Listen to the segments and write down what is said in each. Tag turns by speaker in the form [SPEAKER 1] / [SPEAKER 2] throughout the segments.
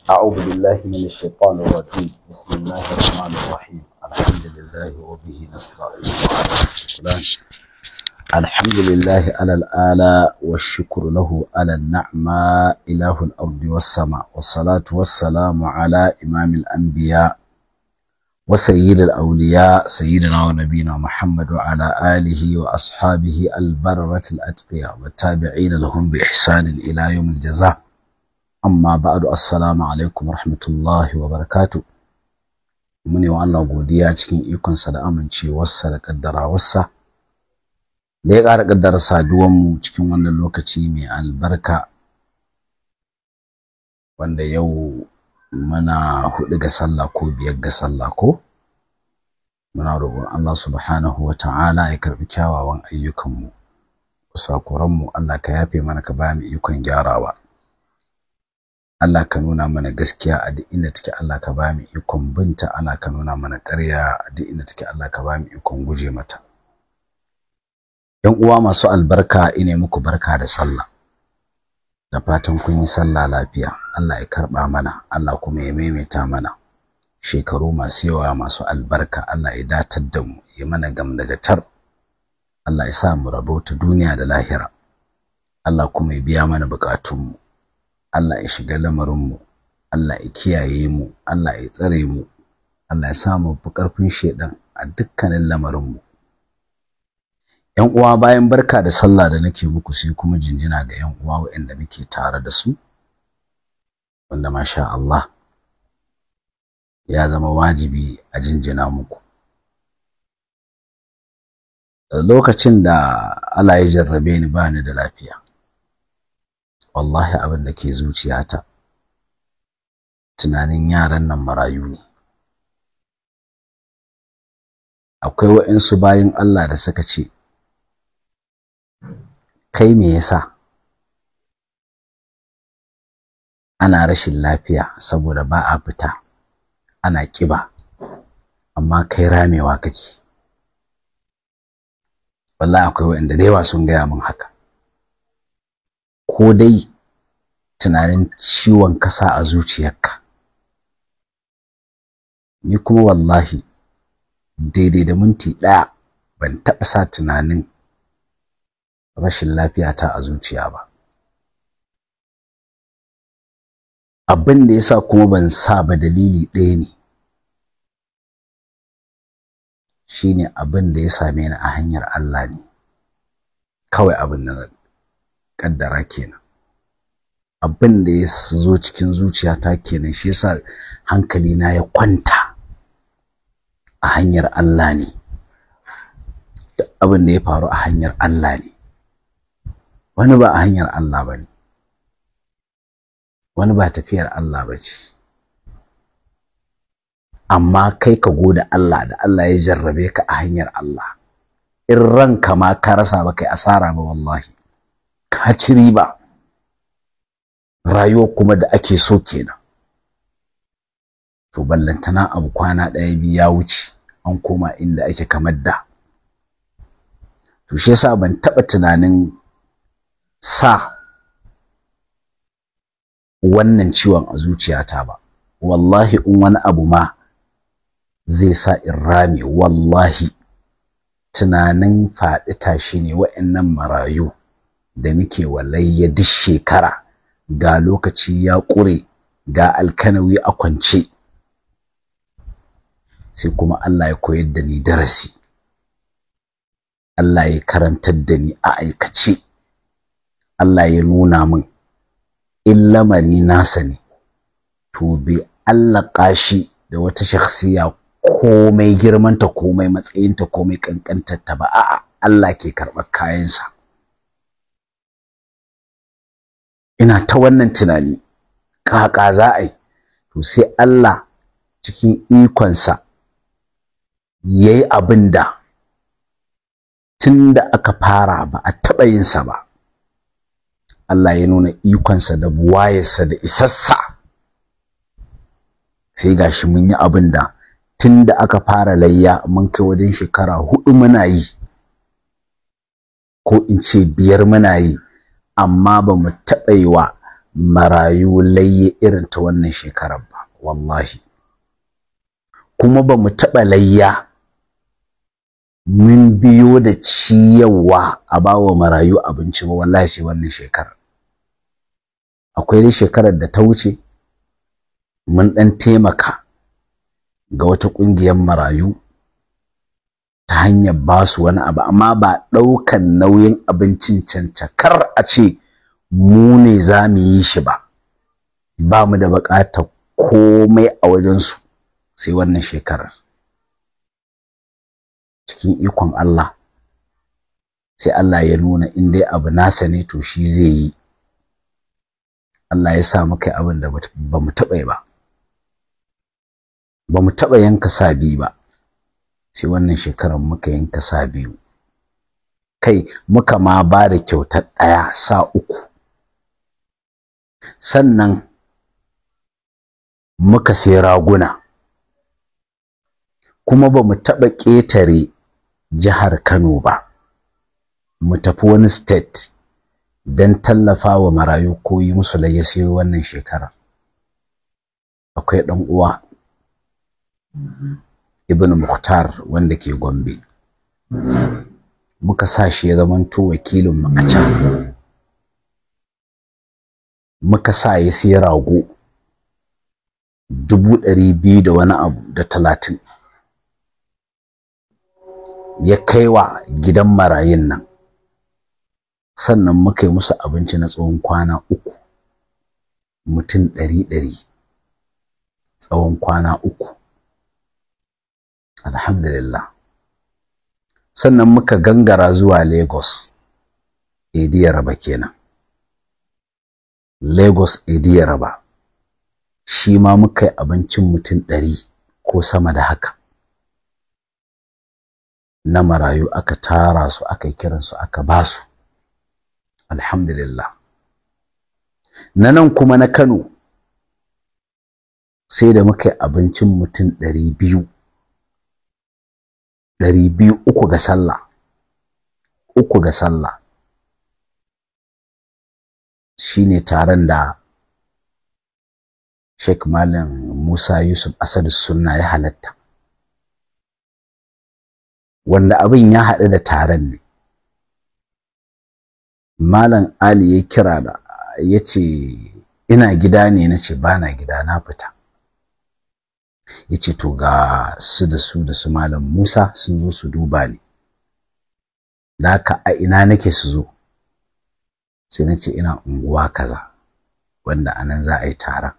[SPEAKER 1] أعوذ بالله من الشيطان الرجيم. بسم الله الرحمن الرحيم. الحمد لله وبه نستعين وعلى الشكران. الحمد لله على الآلاء والشكر له على النعماء إله الأرض والسماء، والصلاة والسلام على إمام الأنبياء وسيد الأولياء سيدنا ونبينا محمد وعلى آله وأصحابه البررة الأتقياء والتابعين لهم بإحسان إلى يوم الجزاء. amma ba'du, assalamu alaikum rahmatullahi wa barakatuh. Mune wa Allah godiya cikin ikonsa da amincewarsa da kaddarawarsa da ya ƙara kaddara saduwan mu cikin wannan lokaci mai albarka, wanda yau muna 4 ga sallah ko 5 ga sallah ko. Muna roƙon Allah subhanahu wa ta'ala ya karbi kyawawan ayyukan mu, kusakuran mu Allah ka yafe mana, ka ba mu ikon gyarawa. Allah ka nuna mana gaskiya a duk inda take, Allah ka ba mu ikon binta. Allah ka nuna mana ƙarya a duk inda take, Allah ka ba mu ikon guje mata. Yan uwa masu albarka, ine muku barka da sallah, da fatan kun yi sallah lafiya. Allah ya karba mana, Allah kuma ya maimaita mana shekaru masu yawa masu albarka. Allah ya datar da mu, ya mana gamdagatar. Allah ya sa mu rabauta duniya da lahira. Allah kuma ya biya mana bukatunmu. Allah ya shiga lamarinmu, Allah ya kiyaye mu, Allah ya tsare mu, Allah ya sa mu fi ƙarfin shedan a dukkanin lamarinmu. ‘Yan uwa, bayan barka da sallah da nake muku, sai kuma jinjina ga ‘yan uwa waɗanda muke tare da su, wanda masha Allah ya zama wajibi a jinjina muku. Lokacin da Allah ya jarrabe ni bani da lafiya, wallahi abin da ke zuciyata tunanin yaran nan marayu ne. Akwai waɗansu bayin Allah da suka ce, kai me yasa ana rashin lafiya saboda ba a fita, ana ƙiba, amma kai ramewa kake? Wallahi akwai waɗanda da yawa sun gaya min haka. Ko dai tunanin ciwon kasa a zuciyarka. Ni kuma wallahi daidai da minti 1 ban taɓa sa tunanin rashin lafiyata a zuciya ba. Abin da yasa kuma ban sa ba dalili ɗaya ne, shine abin da ya same ni a hanyar Allah ne kawai. Abin da kaddara kenan, abin da ya zo cikin zuciyata kenan, shi yasa hankali na ya kwanta a hanyar Allah ne. Duk abin da ya faru a hanyar Allah ne, wani ba a hanyar Allah bane, wani ba tafiyar Allah bace. Amma kai ka gode Allah da Allah ya jarrabe ka a hanyar Allah. In ranka ma ka rasa ba kai asara ba, wallahi ka ci riba. Rayuwa kuma da ake so kenan. To ballantana abu kwana 1-2 ya wuce, an koma inda ake kamar da. To shi yasa ban taba tunanin sa wannan ciwon a zuciyata ba. Wallahi in wani abu ma zai sa in rame, wallahi tunanin faɗi tashi ne. Wa'annan marayu da muke walayya duk shekara, ga lokaci ya ƙure, ga alkanawi a kwance, sai kuma Allah ya koyar da ni darasi, Allah ya karantar da ni a aikace, Allah ya nuna min in lamari nasa ne to bai allaka shi da wata shakhsiya komai girmanta, komai matsayinta, komai kankantarta ba. A'a, Allah ke karɓar kayansa. Ina ta wannan tunani, kaka za a yi? To sai Allah cikin ikonsa yayi abin da tun da aka fara ba a taɓa yinsa ba. Allah ya nuna ikonsa da buwayarsa da isassa, sai gashi mun yi abin da tun da aka fara layya mun kai wajen shekara 4 muna yi, ko in ce 5 muna yi, amma ba mu taɓa yi wa marayu layye irin ta wannan shekarar ba wallahi, kuma ba mu taɓa layya mun biyo da ciyawa a bawa marayu abinci ba wallahi sai wannan shekarar. Akwai dai shekarar da ta wuce mun ɗan taimaka ga wata ƙungiyar marayu ta hanyar ba su wani abu, amma ba ɗaukan nauyin abincin cancakar a ce mu ne za mu yi shi ba, ba mu da buƙatar komai a wajensu sai wannan shekarar. Cikin ikon Allah sai Allah ya nuna in dai abu nasa ne to shi zai yi. Allah ya sa muka yi abin da ba mu taɓa yi ba, ba mu taɓa yanka sa biyu ba sai wannan shekarar muka yanka sa biyu, kai muka ma ba da kyautar ɗaya sa uku, sannan muka sai raguna, kuma ba mu taɓa ƙetare jihar Kano ba mu tafi wani state don tallafa wa marayu ko yi musu layya sai wannan shekara. Akwai ɗan uwa Ibn Mukhtar wanda ke Gombe, muka sa shi ya zamanto wakilin mu a can, muka sa ya sai rago 200 da wani abu da 30 ya kaiwa gidan marayun nan, sannan muka yi musu abinci na tsawon kwana 3 mutum 100 tsawon kwana 3. Alhamdulillah. Sannan muka gangara zuwa Lagos Idiyaraba kenan, Lagos Idiyaraba shi ma muka yi abincin mutum 100 ko sama da haka na marayu, aka tara su aka kiran su aka ba su. Alhamdulillah. Nan kuma na Kano sai da muka yi abincin mutum 200 uku ga sallah, shine taron da Sheikh Malam Musa Yusuf Asadu Sunna ya halatta, wanda abin ya haɗu da taron ne. Malam Ali ya kira da ya ce ina gida ne, na ce ba na gida, na fita. Ya ce to ga su da su Malam Musa sun zo su duba ni, da haka a ina nake su zo? Sai na ce ina unguwa kaza wanda anan za a yi taron.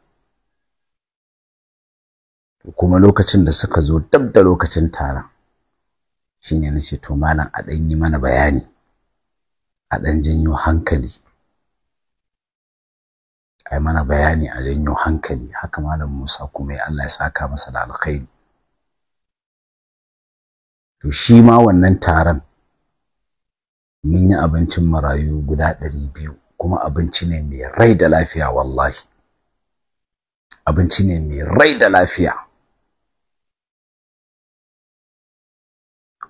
[SPEAKER 1] Kuma lokacin da suka zo dab da lokacin taron shine nace to malam a dan yi mana bayani, a dan janyo hankali, ai mana bayani a janyo hankali. Haka Malam Musa kuma ya Allah ya saka masa da alkhairi. To shi ma wannan taron mun yi abincin marayu guda 200, kuma abinci ne mai rai da lafiya wallahi, abinci ne mai rai da lafiya.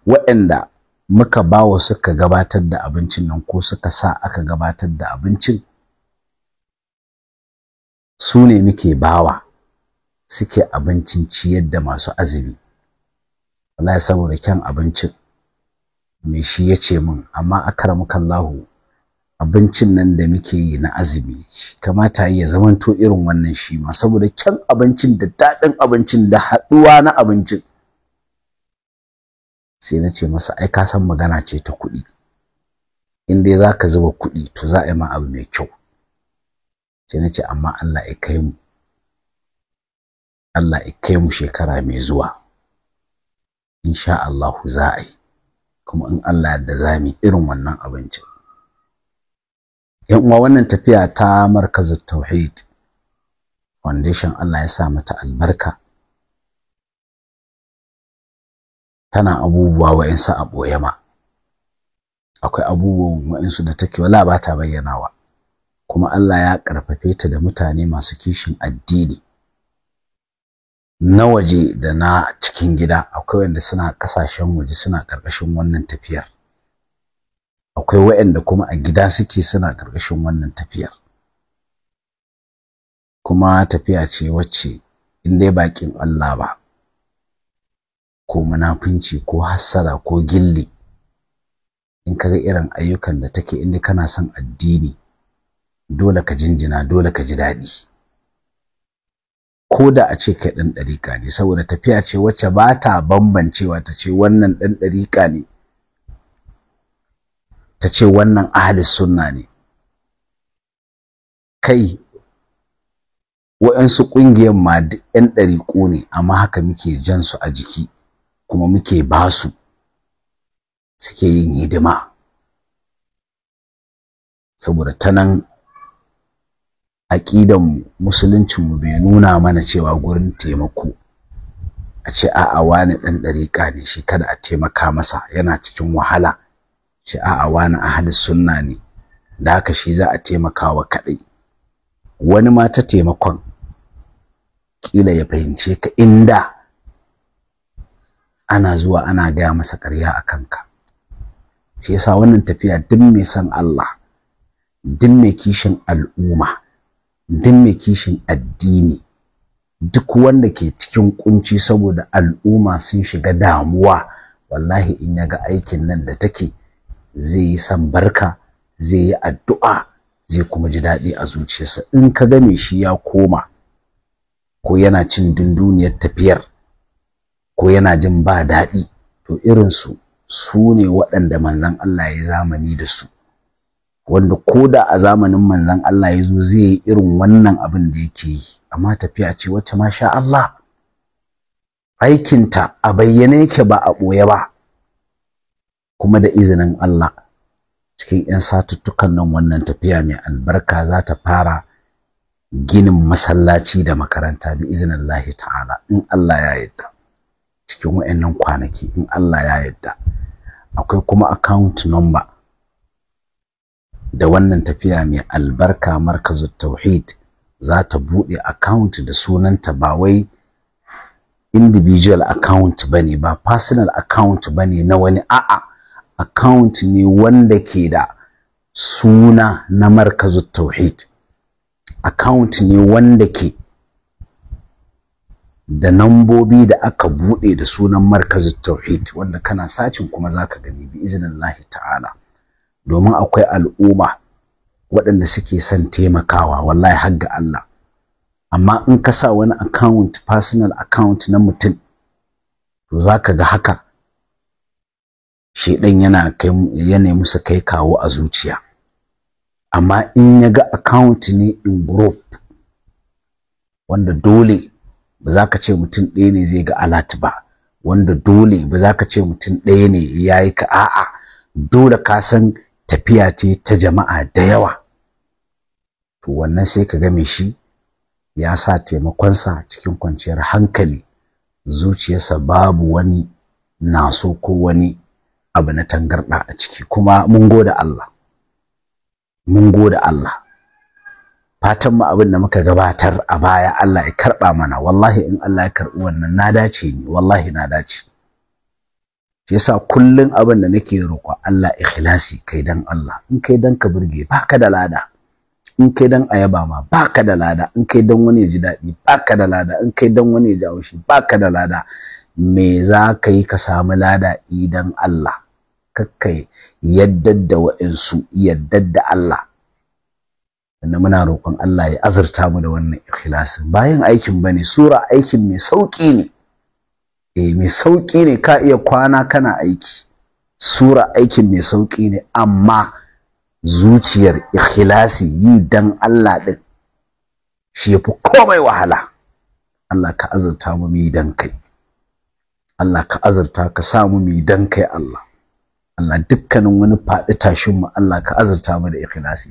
[SPEAKER 1] Waɗanda muka bawa suka gabatar da abincin nan ko suka sa aka gabatar da abincin, su ne muke bawa suke abincin ciyar da masu azumi. Wallahi saboda kyan abincin me shi yace min, amma akramukallahu abincin nan da muke yi na azumi kamata ya zamanto irin wannan shi ma, saboda kyan abincin da daɗin abincin da haɗuwa na abincin. Sai na ce masa ai ka san magana ce ta kuɗi, in dai za ka zuba kuɗi to za a yi ma abu mai kyau. Sai na ce amma Allah ya kai mu, Allah ya kai mu shekara mai zuwa insha Allah za a yi, kuma in Allah yadda za mu irin wannan abincin. Yan uwa, wannan tafiya ta Markazut Tauhid Foundation Allah ya sa mata albarka, tana abubuwa wa'insu a ɓoye ma, akwai abubuwan wa'insu da take wala ba ta bayyanawa, kuma Allah ya ƙarfafe ta da mutane masu kishin addini na waje da na cikin gida. Akwai wanda suna ƙasashen waje suna ƙarƙashin wannan tafiyar, akwai waɗanda kuma a gida suke suna ƙarƙashin wannan tafiyar. kuma tafiya ce wacce in dai bakin Allah ba ko munafunci ko hassara ko gilli, in kaga irin ayyukan da take, inda kana son addini dole ka jinjina, dole ka ji daɗi, ko da a ce kai ɗan ɗariƙa ne, saboda tafiya ce wacce ba ta bambancewa ta ce wannan ɗan ɗariƙa ne, ta ce wannan ahlus sunna ne. Kai waɗansu ƙungiyar ma duk ƴan ɗariƙu ne, amma haka muke jan su a jiki kuma muke ba su suke yin hidima, saboda ta nan aƙidan musuluncinmu bai nuna mana cewa gurin taimako a ce a'a wani ɗan ɗariƙa ne shi kada a taimaka masa yana cikin wahala, ce a'a wani ahlus sunna ne da haka shi za a taimakawa kaɗai. Wani ma ta taimakon kila ya fahimce ka inda ana zuwa ana gaya masa ƙarya a kanka. Shi yasa wannan tafiya duk mai son Allah, duk mai kishin al'umma, duk mai kishin addini, duk wanda ke cikin kunci saboda al'umma sun shiga damuwa, wallahi in ya ga aikin nan da take zai yi san barka, zai yi addu'a, zai kuma ji daɗi a zuciyarsa. In ka ga me shi ya koma ko yana cin dunduniyar tafiyar ko yana jin ba daɗi, to irinsu su ne waɗanda manzon Allah ya zamani da su, wanda ko da a zamanin manzon Allah ya zo zai yi irin wannan abin da yake yi. Amma tafiya ce wacce masha Allah aikinta a bayyane yake ba a ɓoye ba, kuma da izinin Allah cikin 'yan satuttukan nan wannan tafiya mai albarka za ta fara ginin masallaci da makaranta bi iznillahi ta'ala, in Allah ya yarda, cikin wayannan kwanaki in Allah ya yarda. Akwai kuma account number da wannan tafiya mai albarka Markazut Tauhid za ta buɗe account da sunanta, ba wai individual account bane, ba personal account bane na wani, a'a account ne wanda ke da suna na Markazut Tauhid, account ne wanda ke da nambobi da aka bude da sunan Markazut Tauhid, wanda kana sacin kuma zaka gani bi iznillahi ta'ala. Domin akwai al'umma waɗanda suke son taimakawa wallahi har ga Allah, amma in ka sa wani account, personal account na mutum, to zaka ga haka shedan yana musu kai kawo a zuciya. Amma in ya ga account ne in group wanda dole ba za ka ce mutum ɗaya ne zai ga alert ba, wanda dole ba za ka ce mutum ɗaya ne ya yi ka, a'a dole ka san tafiya ce ta jama'a da yawa, to wannan sai ka ga me shi ya sa taimakonsa cikin kwanciyar hankali, zuciyarsa babu wani naso ko wani abu na tangarɗa a ciki. Kuma mun gode Allah, mun gode Allah, fatan mu abin da muka gabatar a baya Allah ya karɓa mana. Wallahi in Allah ya karɓi wannan na dace ni, wallahi na dace. Shi yasa kullun abin da nake roƙo Allah ikhlasi, kai dan Allah. In kai dan ka burge baka da lada, in kai dan ayaba ma baka da lada, in kai dan wani ya ji daɗi baka da lada, in kai dan wani ya ji haushi baka da lada. Me za ka yi ka samu lada idan Allah? Kakkai yadda da wa'insu, yadda da Allah. Wanda muna roƙon Allah ya azurta mu da wannan ikhlasin. Bayan aikin bane, sura aikin mai sauƙi ne, mai sauƙi ne, ka iya kwana kana aiki. Sura aikin mai sauƙi ne, amma zuciyar ikhlasi, yi dan Allah din, shi yafi komai wahala. Allah ka azurta mu yi dan kai, Allah ka azurta ka sa mu yi dan kai Allah. Allah dukkanin wani faɗi tashin mu Allah ka azurta mu da ikhlasi.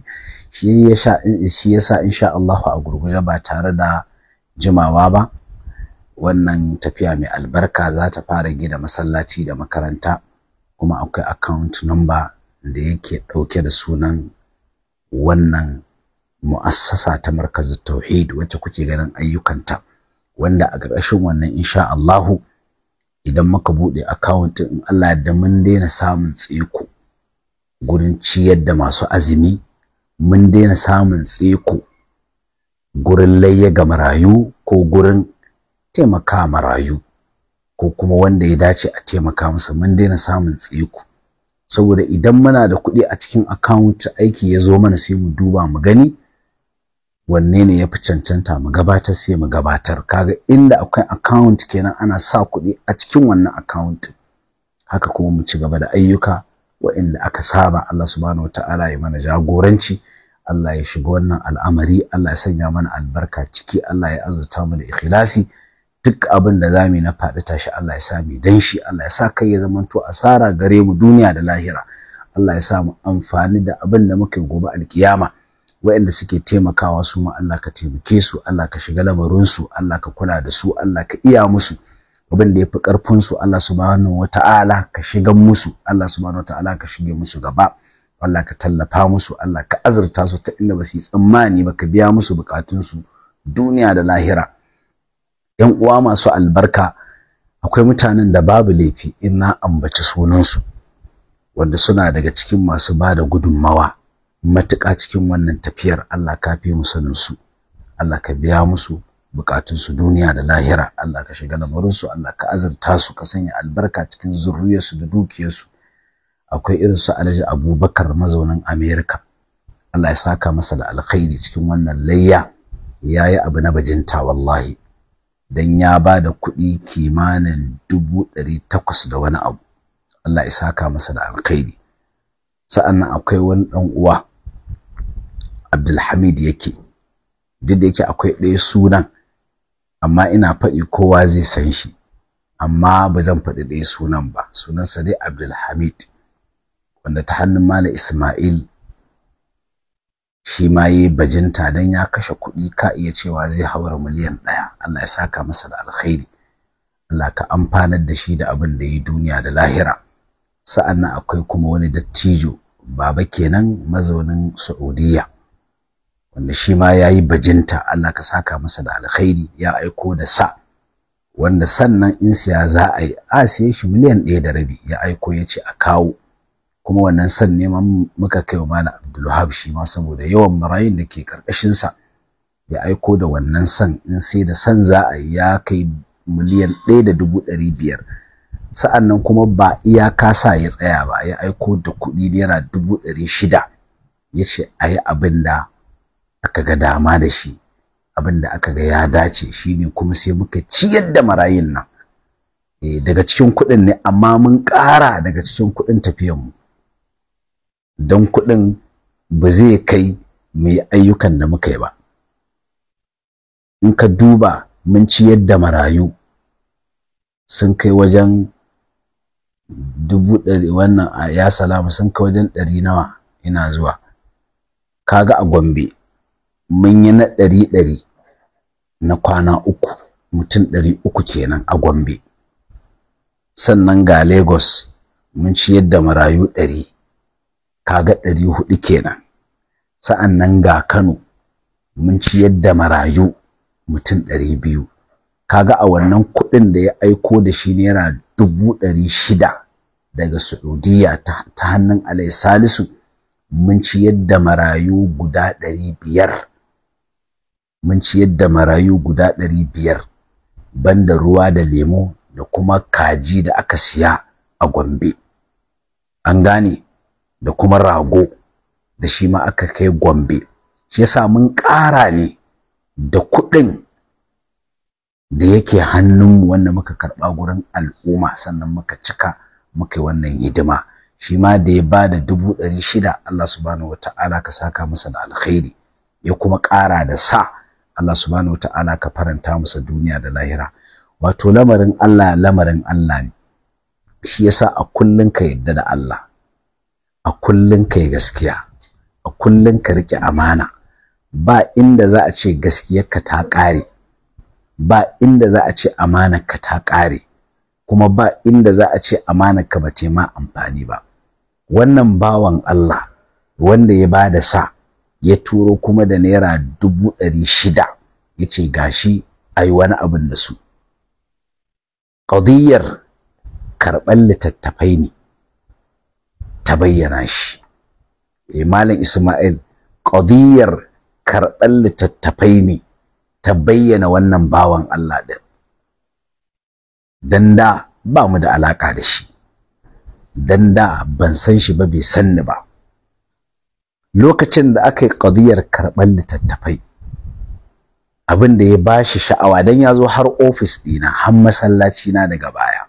[SPEAKER 1] Shi yasa insha Allah a gurguje ba tare da jimawa ba, wannan tafiya mai albarka za ta fara gida masallaci da makaranta, kuma akwai account number da yake ɗauke da sunan wannan mu'assasa ta Markazut Tauhid wacce kuke ganin ayyukanta, wanda a ƙarƙashin wannan insha Allah idan muka bude account in Allah da mun daina samun tseko gurin ciyar da masu azumi, mun daina samun tseko gurin layya ga marayu ko gurin taimaka marayu ko kuma wanda ya dace a taimaka masa, mun daina samun tsiku. Saboda idan muna da kuɗi a cikin account aiki ya zo mana sai mu duba mu gani wanne ne yafi cancanta mu gabatar sai mu gabatar. Kaga inda akwai account kenan ana sa kuɗi a cikin wannan account. Haka kuma mu ci gaba da ayyuka waɗanda aka saba. Allah subhanahu wataala ya mana jagoranci, Allah ya shiga wannan al'amari, Allah ya sanya mana albarka ciki, Allah ya azurta mu da ikhlasi. Duk abin da zamu yi na faɗi tashi Allah ya sa mu dan shi, Allah ya sa kai ya zamanto asara gare mu duniya da lahira. Allah ya sa mu amfani da abin da muke gobe alkiyama. Waɗanda suke taimakawa su ma Allah ka taimake su, Allah ka shiga lamarin su, Allah ka kula da su, Allah ka iya musu abin da yafi karfin su. Allah subhanahu wataala ka shiga musu, Allah subhanahu wataala ka shige musu gaba, Allah ka tallafa musu, Allah ka azurta su ta inda ba su yi tsammani ba, ka biya musu bukatun su duniya da lahira. Yan uwa masu albarka, akwai mutanen da babu laifi in na ambaci sunan su, wanda suna daga cikin masu bada gudunmawa matuƙa cikin wannan tafiyar. Allah ka fi mu sanin su, Allah ka biya musu bukatun su duniya da lahira, Allah ka shiga lamarin su, Allah ka azurta su, ka sanya albarka cikin zuriyar su da dukiyar su. Akwai irin su Alhaji Abubakar mazaunin America, Allah ya saka masa da alkhairi cikin wannan layya, yayi abu na bajinta wallahi, dan ya bada kuɗi kimanin 800 da wani abu. Allah ya saka masa da alkhairi. Sa'annan akwai wani dan uwa Abdulhamid yake, duk da yake akwai ɗaya sunan amma ina faɗi kowa zai san shi, amma ba zan faɗi ɗaya sunan ba. Sunansa dai Abdulhamid, wanda ta hannun Malam Ismail shi ma yayi bajinta dan ya kashe kuɗi ka iya cewa zai haura miliyan 1. Allah ya saka masa da alkhairi, Allah ka amfanar da shi da abin da yi duniya da lahira. Sa'annan akwai kuma wani dattijo, baba kenan, mazaunin Saudiya, wanda shi ma yayi bajinta. Allah ka saka masa da alkhairi, ya aiko da sa, wanda sannan in siya za a yi a siye shi miliyan 1.5, ya aiko ya ce a kawo. Kuma wannan san neman muka kai wa Malam Abdulwahab shi ma, saboda yawan marayun da ke karkashin sa, ya aiko da wannan san. In sai da san za a yi ya kai miliyan 1.500. Sa'annan kuma ba iyaka sa ya tsaya ba, ya aiko da kuɗi naira 600, yace ayi abin da aka ga dama da shi, abin da aka ga ya dace. Shine kuma sai muka ciyar da marayun nan daga cikin kuɗin ne, amma mun ƙara daga cikin kuɗin tafiyar mu, don kuɗin ba zai kai mai ayyukan da muka yi ba. In ka duba mun ciyar da marayu sun kai wajen 100, wannan ya salama sun kai wajen 100 nawa ina zuwa. Kaga a Gombe mun yi na 100 na kwana 3, mutum 300 kenan a Gombe. Sannan ga Lagos mun ciyar da marayu 100, kaga 400 kenan. Sa'annan ga Kano mun ciyar da marayu mutum 200, kaga a wannan kuɗin da ya aiko da shi naira 600 daga Saudiya ta hannun Alai Salisu, mun ciyar da marayu guda 500, mun ciyar da marayu guda 500, banda ruwa da lemo da kuma kaji da aka siya a Gombe, an gane, da kuma rago da shi ma aka kai Gombe. Shi yasa mun ƙara ne da kuɗin da yake hannunmu wanda muka karɓa gurin al'umma, sannan muka cika muka yi wannan hidima. Shi ma da ya bada 600, Allah subhanahu wataala ka saka masa da alkhairi, ya kuma ƙara da sa. Allah subhanahu wataala ka faranta masa duniya da lahira. Wato lamarin Allah ne. Shi yasa a kullun ka yadda da Allah, a kullun ka yi gaskiya, a kullun ka rike amana. Ba inda za a ce gaskiyarka ta ƙare, ba inda za a ce amanarka ta ƙare, kuma ba inda za a ce amanarka ba ta ma amfani ba. Wannan bawan Allah wanda ya bada sa, ya turo kuma da naira 600, yace gashi ayi wani abin da su. Qadiyar karɓar littattafai ne ta bayyana shi. Malam Ismail, qadiyar karɓar littattafai ne ta bayyana wannan bawan Allah din. Dan da ba mu da alaka da shi, dan da ban san shi ba, bai san ni ba. Lokacin da aka yi qadiyar karɓar littattafai, abin da ya bashi sha'awa dan ya zo har office dina, har masallaci na daga baya,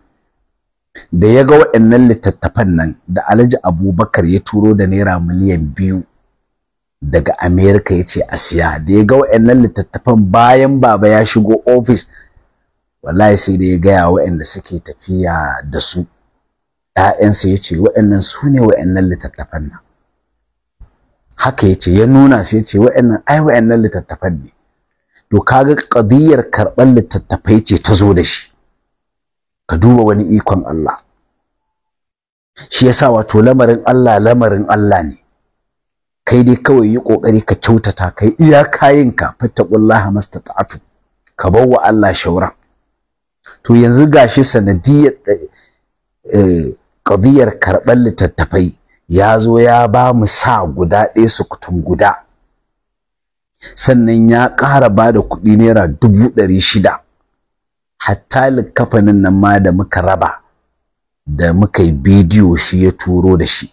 [SPEAKER 1] da ya ga waɗannan littattafan nan da Alhaji Abubakar ya turo da naira miliyan 2 daga America ya ce a siya, da ya ga waɗannan littattafan bayan baba ya shigo office, wallahi sai da ya gaya waɗanda suke tafiya da su ƴaƴansa ya ce waɗannan su ne waɗannan littattafan nan. Haka ya ce, ya nuna sai ya ce waɗannan littattafan ne. To kaga qadiyar karɓar littattafai ce ta zo da shi. Ka duba wani ikon Allah. Shi yasa wato lamarin Allah ne. Kai dai kawai yi kokari ka kyautata, kai iya kayinka, fattaqullaha mastata'tu, ka bawa Allah shawara. To yanzu gashi sanadiyar qadiyar karɓar littattafai ya zo ya ba mu sa guda ɗaya sukutun guda, sannan ya ƙara ba da kuɗi naira 600,000. Hatta likafanin nan ma da muka raba, da muka yi bidiyo, shi ya turo da shi.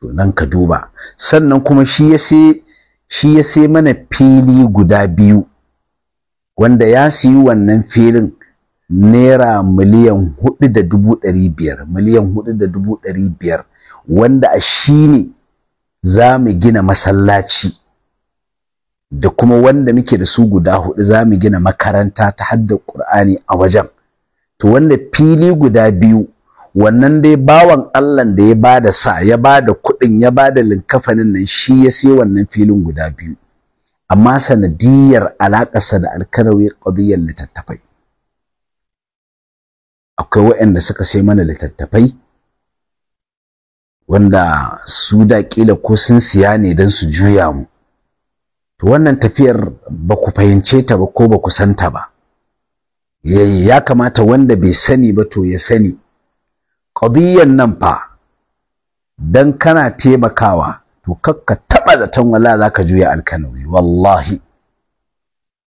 [SPEAKER 1] To nan ka duba. Sannan kuma shi ya sai mana fili guda 2, wanda ya siyi wannan filin naira miliyan 4,500,000, miliyan 4,500,000, wanda a shi ne za mu gina masallaci, da kuma wanda muke da su guda 4 za mu gina makaranta ta haddar Qur'ani a wajen. To wanda fili guda 2, wannan dai bawan Allah da ya bada ya bada kuɗin, ya bada linkafanin nan, shi ya sai wannan filin guda 2. Amma sanadiyar alaƙarsa da Alkanawi qadiyar littattafai, akwai waɗanda suka sai mana littattafai wanda su da kila ko sun siya ne don su juya mu. To wannan tafiyar ba ku fahimce ta ba ko ba ku santa ba. Ya kamata wanda bai sani ba to ya sani. Qadiyan nan fa, dan kana taimakawa to kakka taba zaton wallahi zaka juya Alkanawi, wallahi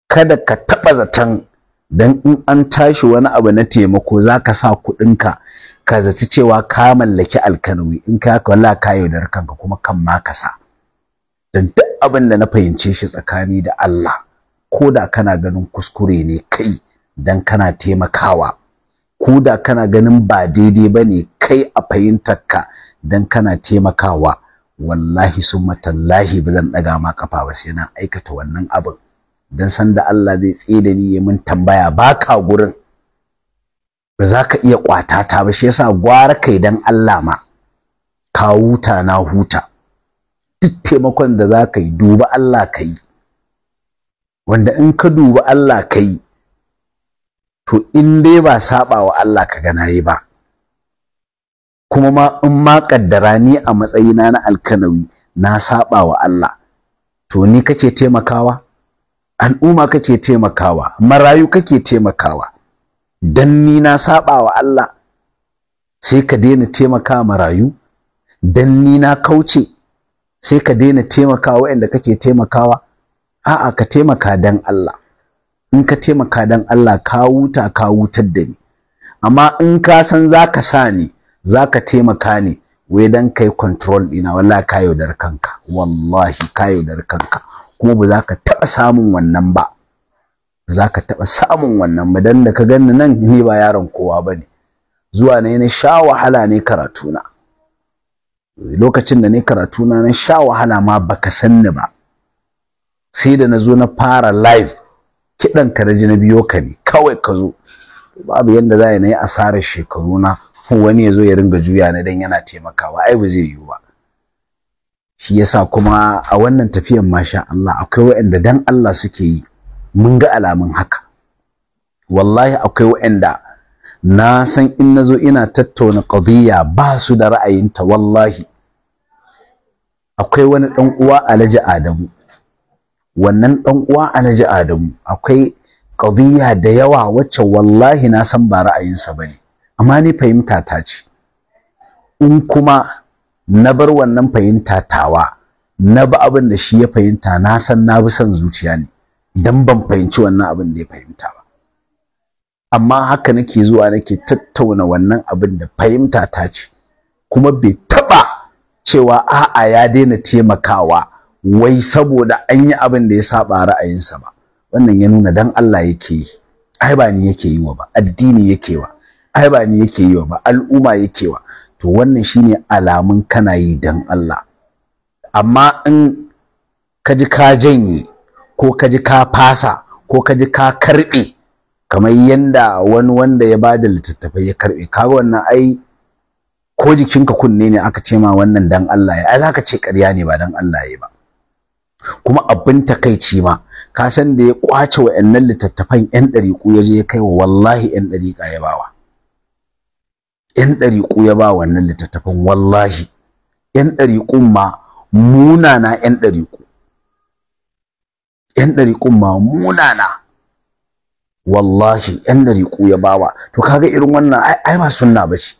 [SPEAKER 1] kada ka taba zaton dan in an tashi wani abu na taimako zaka sa kuɗinka ka zaci cewa ka mallaki Alkanawi. In ka haka wallahi ka yaudar kanka, kuma kan ma ka sa. Dan duk abin da na fahimce shi tsakani da Allah, ko da kana ganin kuskure ne kai dan kana taimakawa, ko da kana ganin ba daidai bane kai a fahimtarka dan kana taimakawa, wallahi summa tallahi ba zan daga ma kafa ba sai na aikata wannan abin. Dan san da Allah zai tsede ni ya mun tambaya baka gurin, ba za ka iya kwatata ba. Shi yasa gwara kai dan Allah ma, ka huta na huta. Duk taimakon da za ka yi, duba Allah ka yi, wanda in ka duba Allah ka yi, to in dai ba saba wa Allah ka ga nayi ba, kuma ma in ma kaddara ni a matsayina na Alkanawi na saba wa Allah, to ni kake taimakawa, al'umma kake taimakawa, marayu kake taimakawa. Dan ni na saba wa Allah sai ka daina taimaka marayu? Dan ni na kauce sai ka daina taimakawa waɗanda kake taimakawa? A'a, ka taimaka dan Allah. In ka taimaka dan Allah, ka huta, ka hutar da ni. Amma in ka san zaka sa ni, zaka taimaka ni wai dan kai control dina, wallahi ka yaudar kanka, wallahi ka yaudar kanka. Kuma ba za ka taɓa samun wannan ba, ba za ka taɓa samun wannan ba. Dan da ka ganni nan, ni ba yaron kowa bane. Zuwa ne na sha wahala ne karatuna. Lokacin da ne karatuna na sha wahala ma baka san ni ba, sai da na zo na fara live kiɗan ka na biyo ka ne kawai ka zo. Babu yanda za na yi asarar shekaru na wani ya zo ya ringa juya ni dan yana taimakawa, ai ba zai yiwu ba. Shi yasa kuma a wannan tafiyan masha Allah akwai waɗanda dan Allah suke yi, mun ga alamun haka. Wallahi akwai waɗanda na san in nazo ina tattauna qadiyya ba su da ra'ayinta. Wallahi akwai wani dan uwa Alhaji Adamu, wannan dan uwa Alhaji Adamu akwai qadiyya da yawa wacce wallahi na san ba ra'ayinsa bane, amma ni fahimta ta ce. In kuma na bar wannan fahimta tawa, na bi abin da shi ya fahimta, na san na bi son zuciya ne. dan ban fahimci wannan abin da ya fahimta ba. Amma haka nake zuwa nake tattauna wannan abin da fahimta ta ce, kuma bai taba cewa a'a ya daina taimakawa wai saboda an yi abin da ya saba ra'ayinsa ba. Wannan ya nuna dan Allah yake yi, ai ba ni yake yi wa ba, addini yake wa, ai ba ni yake yi wa ba, al'umma yake wa. To wannan shine alamun kana yi dan Allah. Amma in kaji ka janye ko kaji ka fasa ko kaji ka karbe kamar yanda wani wanda ya bada littattafai ya karbe, kaga wannan ai ko jikinka kunne ne aka ce ma wannan dan Allah ya, ai zaka ce ƙarya ne ba dan Allah ya ba. Kuma abin takeici ma, ka san da ya kwace wayannan littattafan yan dariku ya je ya kai wa, wallahi yan dariqa ya bawa, yan dariku ya ba wannan littattafan, wallahi yan dariqun ma munana, yan dariqun ma munana, wallahi yan dariqu ya bawa. To kaga irin wannan ai ba sunna bace.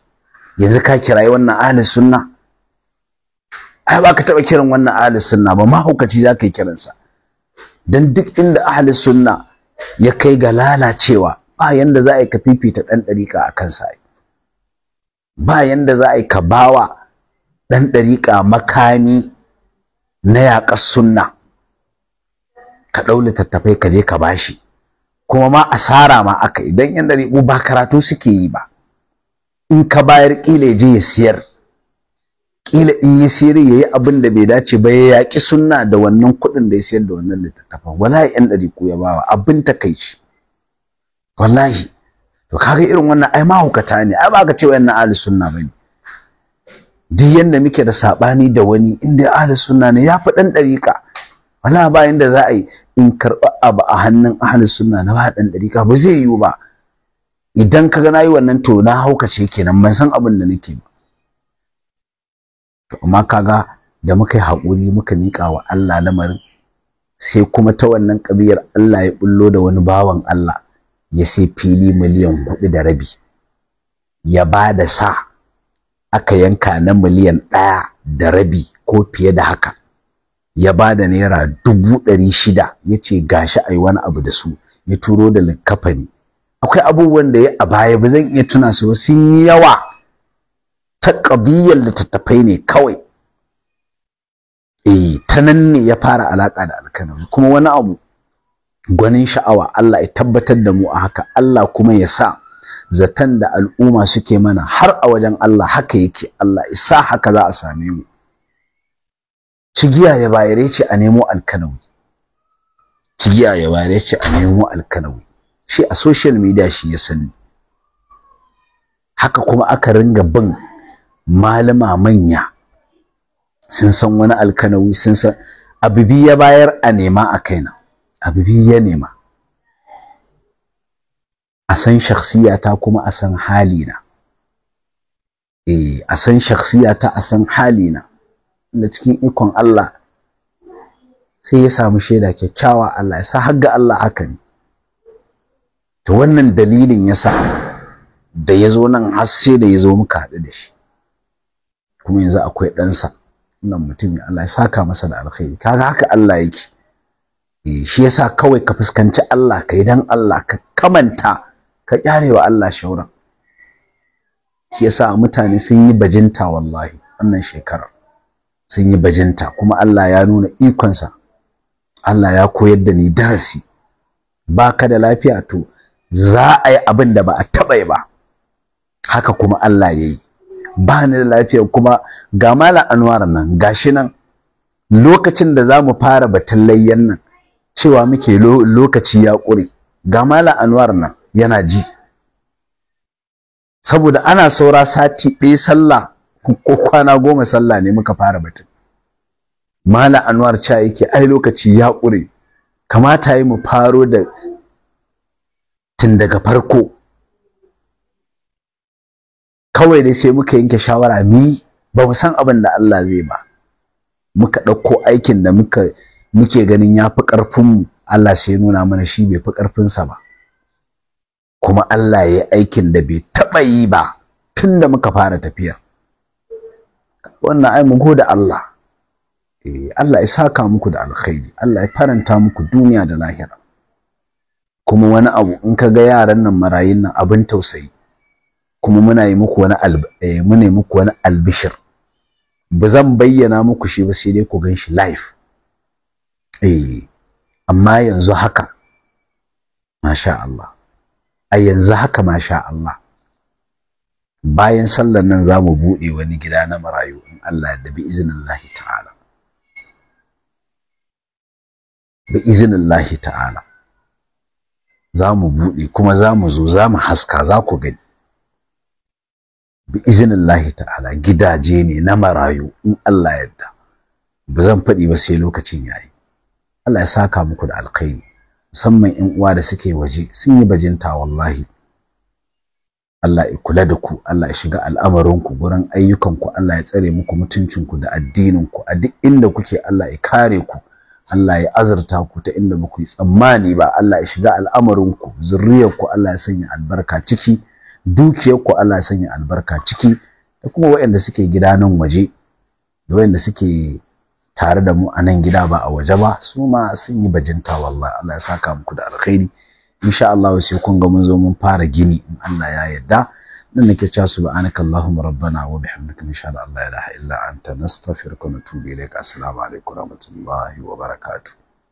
[SPEAKER 1] Yanzu ka kirayi wannan ahli sunna? Ai ba ka taba kiran wannan ahli sunna ba, mahaukaci zaka yi kiransa. Dan duk inda ahli sunna ya kai ga lalacewa, ba yanda za a yi ka fifita dan dariqa akan sa, ba yanda za a yi ka bawa dan dariqa makami na yaƙar sunna, ka ɗau littattafai ka je ka bashi, kuma ma asara ma aka, idan yan dariqu ba karatu suke yi ba. In ka bayar kila je ya siyar, kila in ya siyar yayi abin da bai dace ba, ya yaki sunna da wannan kuɗin da ya siyar da wannan littattafan. Wallahi yan dariqu ya bawa, abin takeici wallahi. To kaga irin wannan ai mahukata ne, ai ba ka ce wayannan ahli sunna bane. Duk yanda muke da sabani da wani, inda ahli sunna ne yafi dan dariqa, wallahi ba yanda za a yi in karɓa abu a hannun ahli sunna na ba dan dariqa, ba zai yiwu ba. Idan kaga nayi wannan to na haukace kenan, ban san abin da nake ba. To amma kaga da muka yi hakuri muka mika wa Allah lamarin, sai kuma ta wannan kabiyar Allah ya bullo da wani bawan Allah ya sai fili miliyan 4.5, ya bada sa aka yanka na miliyan 1.5 ko fiye da haka, ya bada naira 600,000 yace gashi ai wani abu da su, ya turo da likafani. Akwai abubuwan da ya a baya ba zan iya tuna su, sun yi yawa, ta kabiyar littattafai ne kawai. Ta nan ne ya fara alaka da Alkanawi. Kuma wani abu gwanin sha'awa, Allah ya tabbatar da mu a haka, Allah kuma ya sa zaton da al'umma suke mana har a wajen Allah haka yake, Allah ya sa haka za a same mu. Cigiya ya bayare ce a nemo Alkanawi, cigiya ya bayare ce a nemo Alkanawi. Shi a social media shi ya sani. Haka kuma aka ringa bin malama manya, sun san wani Alkanawi, sun san abibi ya bayar a nema a kaina, abibi ya nema, a san shakhsiyata kuma a san halina. A san shakhsiyata a san halina, da cikin ikon Allah sai ya samu shaida kyakkyawa. Allah ya sa har ga Allah haka ne. To wannan dalilin yasa da yazo nan har sai da yazo muka haɗu da shi, kuma yanzu akwai ɗansa, wannan mutum Allah ya saka masa da alkhairi. Kaga haka Allah yake. Shi yasa kawai ka fuskanci Allah, kai dan Allah, ka kamanta, ka kyare wa Allah shauran. Shi yasa mutane sun yi bajinta wallahi wannan shekarar, sun yi bajinta, kuma Allah ya nuna ikonsa. Allah ya koyar da ni darasi. Baka da lafiya to za a yi abin da ba a taɓa yi ba, haka kuma Allah ya yi. Ba ni da lafiya kuma ga Malam Anwar nan gashi nan, lokacin da za mu fara batun layyan nan cewa muke lokaci ya ƙure, ga Malam Anwar nan yana ji, saboda ana saura sati ɗaya sallah ko kwana 10 sallah ne muka fara batun. Malam Anwar cha yake ai lokaci ya ƙure, kamata yi mu faro da tun daga farko. Kawai dai sai muka yanke shawara, ba mu san abin da Allah zai ba, muka ɗauko aikin da muke ganin ya fi ƙarfinmu, Allah sai nuna mana shi bai fi ƙarfinsa ba, kuma Allah ya yi aikin da bai taɓa yi ba tun da muka fara tafiyar. Wannan ai mu gode Allah. Allah ya saka muku da alkhairi, Allah ya faranta muku duniya da lahira. kuma wani abu in ka ga yaran nan marayun nan abin tausayi, kuma muna yi muku wani albishir, ba zan bayyana muku shi ba sai dai ku gan shi live. Amma yanzu haka masha Allah, a yanzu haka masha Allah, bayan sallar nan za mu buɗe wani gida na marayu in Allah da bi iznillahi ta'ala, bi iznillahi ta'ala za mu buɗe, kuma za mu zo za mu haska, za ku gani bi iznillahi ta'ala. Gidaje ne na marayu in Allah yadda, ba zan faɗi ba sai lokacin yayi. Allah ya saka muku da alkhairi, musamman ƴan uwa da suke waje sun yi bajinta wallahi. Allah ya kula da ku, Allah ya shiga al'amarinku, gurin ayyukanku Allah ya tsare muku mutuncinku da addininku a duk inda kuke. Allah ya kare ku, Allah ya azurta ku ta inda muku yi tsammani ba. Allah ya shiga al'amarinku, zurriyarku Allah ya sanya albarka ciki, dukiyarku Allah ya sanya albarka ciki, da kuma waɗanda suke gida nan waje da waɗanda suke tare da mu a nan gida ba a waje ba, su ma sun yi bajinta wallahi. Allah ya saka muku da alkhairi. insha Allah sai kun ga mun zo mun fara gini in Allah ya yarda. nan nake cewa subhanaka allahumma rabbana wa bihamdika insha Allah la ilaha illa anta nastaghfiruka wa natubu ilaik. Assalamu alaikum wa rahmatullahi wa barakatuh.